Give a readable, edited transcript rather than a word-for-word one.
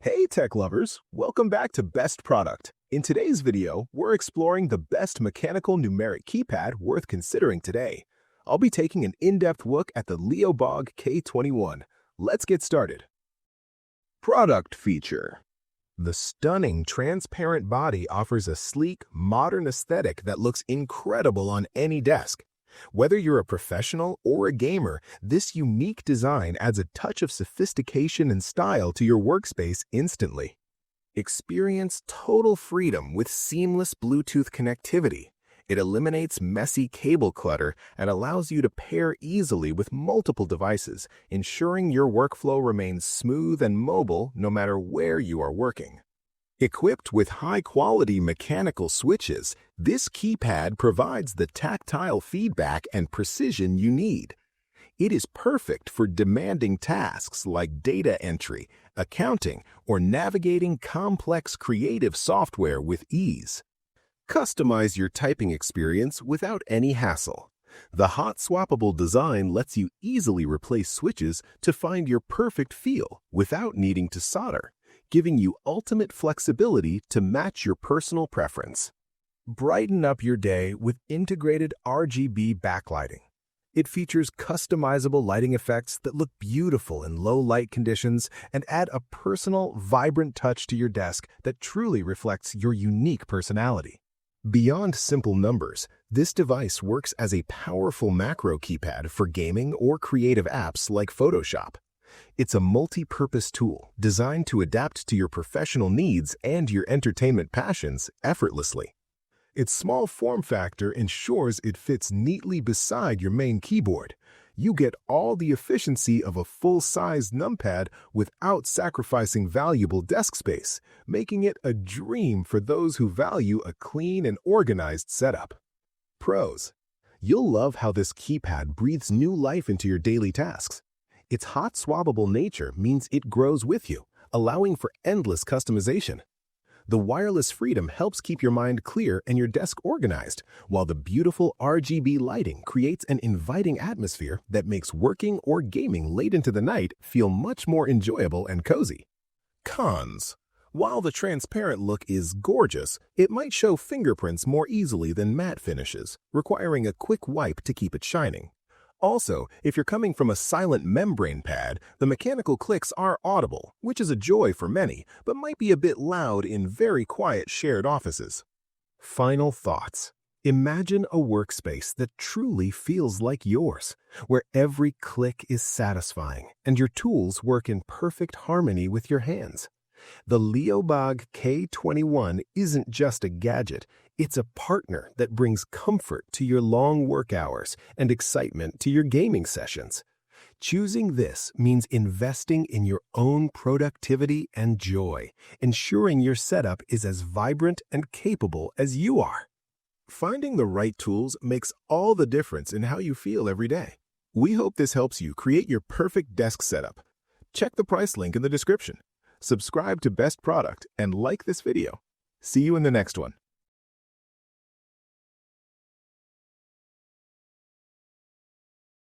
Hey tech lovers, welcome back to Best Product. In today's video, we're exploring the best mechanical numeric keypad worth considering today. I'll be taking an in-depth look at the Leobog K21. Let's get started. Product feature. The stunning transparent body offers a sleek, modern aesthetic that looks incredible on any desk. Whether you're a professional or a gamer, this unique design adds a touch of sophistication and style to your workspace instantly. Experience total freedom with seamless Bluetooth connectivity. It eliminates messy cable clutter and allows you to pair easily with multiple devices, ensuring your workflow remains smooth and mobile no matter where you are working. Equipped with high-quality mechanical switches, this keypad provides the tactile feedback and precision you need. It is perfect for demanding tasks like data entry, accounting, or navigating complex creative software with ease. Customize your typing experience without any hassle. The hot-swappable design lets you easily replace switches to find your perfect feel without needing to solder, giving you ultimate flexibility to match your personal preference. Brighten up your day with integrated RGB backlighting. It features customizable lighting effects that look beautiful in low light conditions and add a personal, vibrant touch to your desk that truly reflects your unique personality. Beyond simple numbers, this device works as a powerful macro keypad for gaming or creative apps like Photoshop. It's a multi-purpose tool designed to adapt to your professional needs and your entertainment passions effortlessly. Its small form factor ensures it fits neatly beside your main keyboard. You get all the efficiency of a full-sized numpad without sacrificing valuable desk space, making it a dream for those who value a clean and organized setup. Pros: you'll love how this keypad breathes new life into your daily tasks. Its hot swappable nature means it grows with you, allowing for endless customization. The wireless freedom helps keep your mind clear and your desk organized, while the beautiful RGB lighting creates an inviting atmosphere that makes working or gaming late into the night feel much more enjoyable and cozy. Cons: while the transparent look is gorgeous, it might show fingerprints more easily than matte finishes, requiring a quick wipe to keep it shining. Also, if you're coming from a silent membrane pad, the mechanical clicks are audible, which is a joy for many, but might be a bit loud in very quiet shared offices. Final thoughts. Imagine a workspace that truly feels like yours, where every click is satisfying and your tools work in perfect harmony with your hands. The Leobog K21 isn't just a gadget, it's a partner that brings comfort to your long work hours and excitement to your gaming sessions. Choosing this means investing in your own productivity and joy, ensuring your setup is as vibrant and capable as you are. Finding the right tools makes all the difference in how you feel every day. We hope this helps you create your perfect desk setup. Check the price link in the description. Subscribe to Best Product and like this video. See you in the next one.